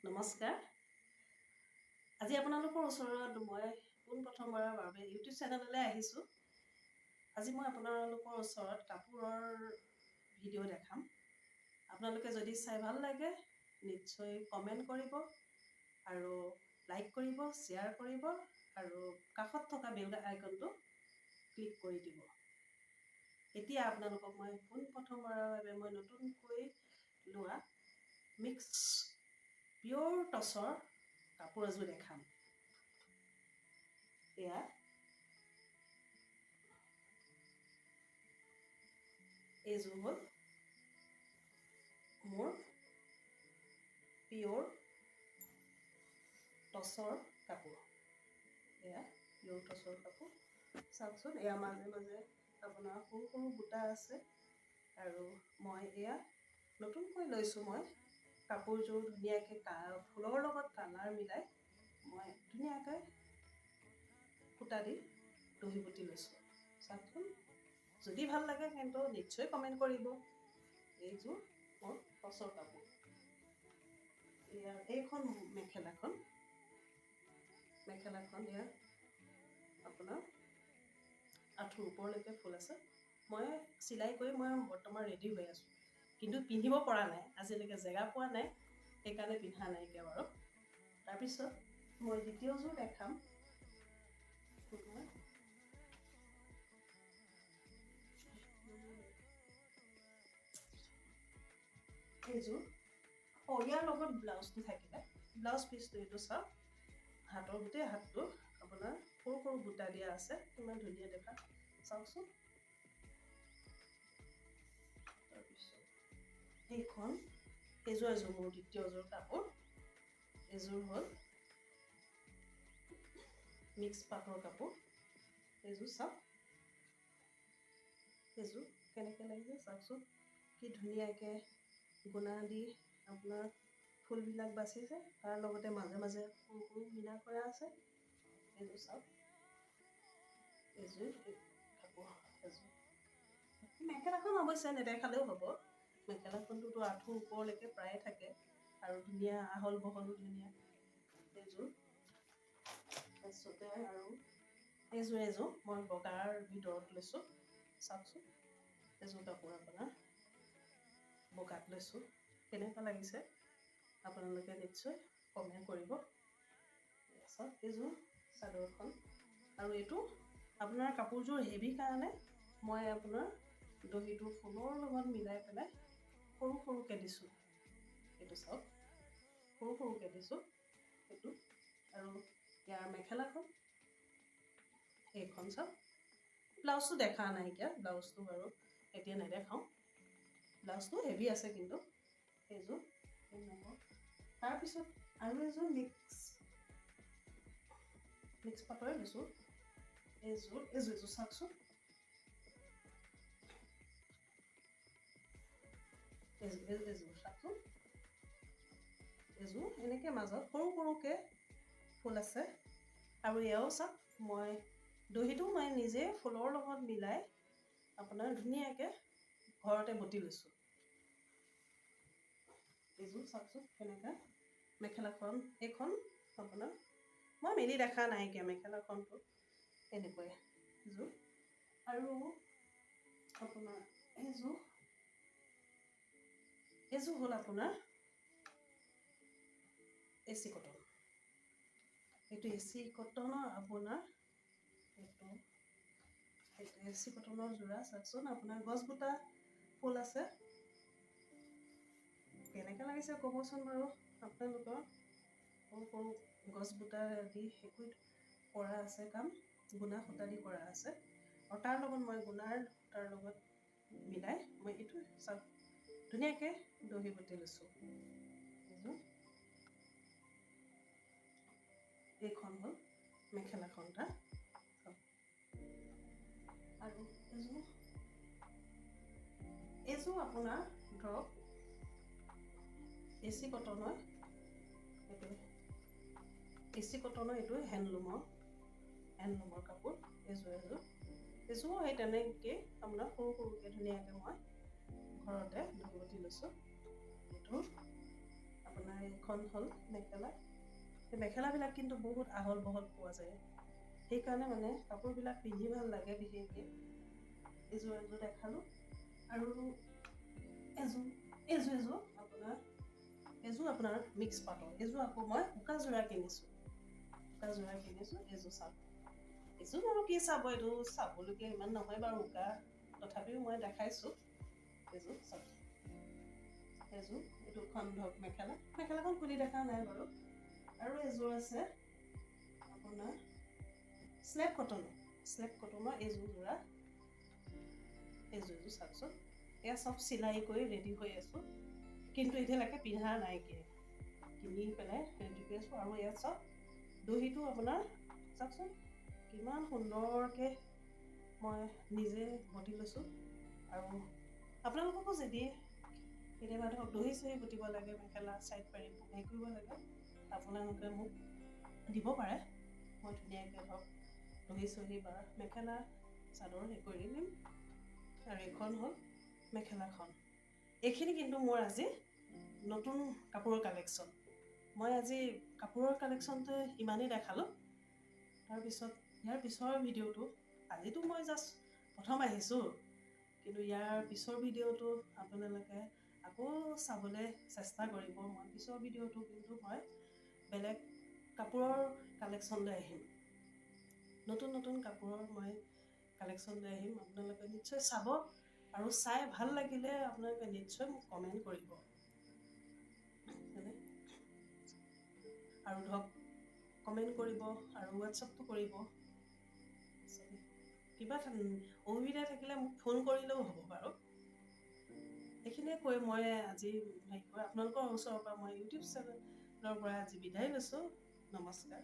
নমস্কাৰ। আজি আপোনালোকৰ ওচৰত মই পোনপ্ৰথমবাৰৰ বাবে ইউটিউব চেনেললৈ আহিছোঁ। আজি মই আপোনালোকৰ ওচৰত কাপোৰৰ ভিডিঅ' দেখাম। আপোনালোকে যদি চাই ভাল লাগে নিশ্চয় কমেণ্ট কৰিব আৰু লাইক কৰিব, শ্বেয়াৰ কৰিব আৰু কাষত থকা বেল আইকনটো ক্লিক কৰি দিব। এতিয়া আপোনালোকক মই পোনপ্ৰথমবাৰৰ বাবে মই নতুনকৈ লোৱা মিক্স পিয়ৰ টচৰ কাপোৰ এযোৰ দেখাম। এয়া এইযোৰ হ'ল মোৰ পিয়ৰ টচৰ কাপোৰ। এয়া পিয়ৰ টচৰ কাপোৰ। চাওকচোন, এয়া মাজে মাজে আপোনাৰ সৰু সৰু বুটা আছে আৰু মই এয়া নতুনকৈ লৈছোঁ। মই কাপোৰযোৰ ধুনীয়াকৈ ফুলৰ লগত কালাৰ মিলাই মই ধুনীয়াকৈ সূতা দি দহি বটি লৈছোঁ। চাওকচোন, যদি ভাল লাগে কিন্তু নিশ্চয় কমেণ্ট কৰিব। এইযোৰ মোৰ টচৰ কাপোৰ। এইখন মেখেলাখন এয়া আপোনাৰ আঁঠুৰ ওপৰলৈকে ফুল আছে। মই চিলাই কৰি মই বৰ্তমান ৰেডি হৈ আছোঁ, কিন্তু পিন্ধিব পৰা নাই, আজিলৈকে জেগা পোৱা নাই, সেইকাৰণে পিন্ধা নাইকিয়া বাৰু। তাৰপিছত মই দ্বিতীয়যোৰ দেখাম। এইযোৰ ইয়াৰ লগত ব্লাউজটো থাকিলে, ব্লাউজ পিচটো এইটো চাওক, গোটেই হাতটো আপোনাৰ সৰু সৰু বুটা দিয়া আছে, কিমান ধুনীয়া দেখা। চাওকচোন, তাৰপিছত এইযোৰ মোৰ দ্বিতীয়যোৰ কাপোৰ। এইযোৰ হ'ল মিক্স পাটৰ কাপোৰ। এইযোৰ চাওক, এইযোৰ কেনেকৈ লাগিছে চাওকচোন, কি ধুনীয়াকৈ গুণা দি আপোনাৰ ফুলবিলাক বাচিছে, তাৰ লগতে মাজে মাজে সৰু সৰু মিনা কৰা আছে। এইযোৰ চাওক, এইযোৰ কাপোৰ এযোৰ। মেখেলাখন অৱশ্যে নেদেখালেও হ'ব, মেখেলাখনটোতো আঁঠুৰ ওপৰলৈকে প্ৰায়ে থাকে আৰু ধুনীয়া আহল বহলো ধুনীয়া। এইযোৰ তাৰপিছতে আৰু এইযোৰ মই বগাৰ ভিতৰত লৈছোঁ। চাওকচোন, এইযোৰ কাপোৰ আপোনাৰ বগাত লৈছোঁ। কেনেকুৱা লাগিছে আপোনালোকে নিশ্চয় কমেণ্ট কৰিব। চাওক, এইযোৰ চাদৰখন, আৰু এইটো আপোনাৰ কাপোৰযোৰ হেভি কাৰণে মই আপোনাৰ দহিটো ফুলৰ লগত মিলাই পেলাই সৰু সৰুকৈ দিছোঁ। এইটো চাওক, সৰু সৰুকৈ দিছোঁ এইটো। আৰু ইয়াৰ মেখেলাখন এইখন চাওক, ব্লাউজটো দেখা নাইকিয়া, ব্লাউজটো বাৰু এতিয়া নেদেখাওঁ, ব্লাউজটো হেভি আছে কিন্তু। এইযোৰ তাৰপিছত আৰু এযোৰ মিক্স পাটৰে লৈছোঁ। এইযোৰ চাওকচোন, এইযোৰ চাওকচোন, এইযোৰ এনেকৈ মাজত সৰু সৰুকৈ ফুল আছে। আৰু এয়াও চাওক, মই দহিটো মই নিজে ফুলৰ লগত মিলাই আপোনাৰ ধুনীয়াকৈ ঘৰতে বটি লৈছোঁ। এইযোৰ চাওকচোন কেনেকৈ মেখেলাখন, এইখন আপোনাৰ মই মেলি দেখা নাইকিয়া, মেখেলাখনটো এনেকৈ এইযোৰ। আৰু আপোনাৰ এইযোৰ হ'ল আপোনাৰ এচি কটন। এইটো এচি কটনৰ আপোনাৰ এইটো এচি কটনৰ যোৰা। চাওকচোন, আপোনাৰ গছ বুটা ফুল আছে, কেনেকৈ লাগিছে ক'বচোন বাৰু আপোনালোকৰ। সৰু সৰু গছ বুটা দি একো কৰা আছে কাম, গুণা সূতা দি কৰা আছে, আৰু তাৰ লগত মই গুণাৰ সূতাৰ লগত মিলাই মই এইটো চাওক ধুনীয়াকৈ দহি বটি লৈছোঁ। এইখন হ'ল মেখেলাখন এটা। আৰু এইযোৰ আপোনাৰ ধৰক এচি কটনৰ, এইটো হেণ্ডলুমৰ কাপোৰ। এইযোৰো সেই তেনেকৈ আপোনাৰ সৰু সৰুকৈ ধুনীয়াকৈ মই ঘৰতে দহি বটি লৈছোঁ। এইটো আপোনাৰ এইখন হ'ল মেখেলা। এই মেখেলাবিলাক কিন্তু বহুত আহল বহল পোৱা যায়, সেইকাৰণে মানে কাপোৰবিলাক পিন্ধি ভাল লাগে। বিশেষকৈ এযোৰ দেখালোঁ, আৰু এযোৰ আপোনাৰ মিক্স পাটৰ। এযোৰ আকৌ মই উকাযোৰা কিনিছোঁ। এযোৰ চাওক। এযোৰ বাৰু কি চাব, এইটো চাবলগীয়া ইমান নহয় বাৰু উকা, তথাপিও মই দেখাইছোঁ। এযোৰ চাওক, দুখন ধৰক মেখেলাখন খুলি দেখা নাই বাৰু। আৰু এযোৰ আছে আপোনাৰ শ্লেপ কটনৰ এযোৰ চাওকচোন। এয়া চব চিলাই কৰি ৰেডি হৈ আছোঁ, কিন্তু এতিয়ালৈকে পিন্ধা নাইকিয়া, কিনি পেলাই ৰেডি কৰি আছোঁ। আৰু ইয়াত চাওক দহিটো আপোনাৰ চাওকচোন কিমান সুন্দৰকৈ মই নিজে বটি লৈছোঁ। আৰু আপোনালোককো যদি কেতিয়াবা ধৰক দহি চহি গুঠিব লাগে, মেখেলা চাইড পাৰি হেৰি কৰিব লাগে, আপোনালোকে মোক দিব পাৰে। মই ধুনীয়াকৈ ধৰক দহি চহি বা মেখেলা চাদৰ হেৰি কৰি দিম। আৰু এইখন হ'ল মেখেলাখন। এইখিনি কিন্তু মোৰ আজি নতুন কাপোৰৰ কালেকশ্যন। মই আজি কাপোৰৰ কালেকশ্যনটো ইমানেই দেখালোঁ। ইয়াৰ পিছৰ ভিডিঅ'টো, আজিতো মই জাষ্ট প্ৰথম আহিছোঁ, কিন্তু ইয়াৰ পিছৰ ভিডিঅ'টো আপোনালোকে আকৌ চাবলৈ চেষ্টা কৰিব। মই পিছৰ ভিডিঅ'টো কিন্তু মই বেলেগ কাপোৰৰ কালেকশ্যন লৈ আহিম, নতুন কাপোৰৰ মই কালেকশ্যন লৈ আহিম। আপোনালোকে নিশ্চয় চাব, আৰু চাই ভাল লাগিলে আপোনালোকে নিশ্চয় মোক কমেণ্ট কৰিব। আৰু ধৰক কমেণ্ট কৰিব আৰু হোৱাটছআপটো কৰিব। কিবা অসুবিধা থাকিলে মোক ফোন কৰিলেও হ'ব বাৰু। এইখিনিয়ে কৈ মই আজি আপোনালোকৰ ওচৰৰ পৰা মই ইউটিউব চেনেলৰ পৰা আজি বিদায় লৈছোঁ। নমস্কাৰ।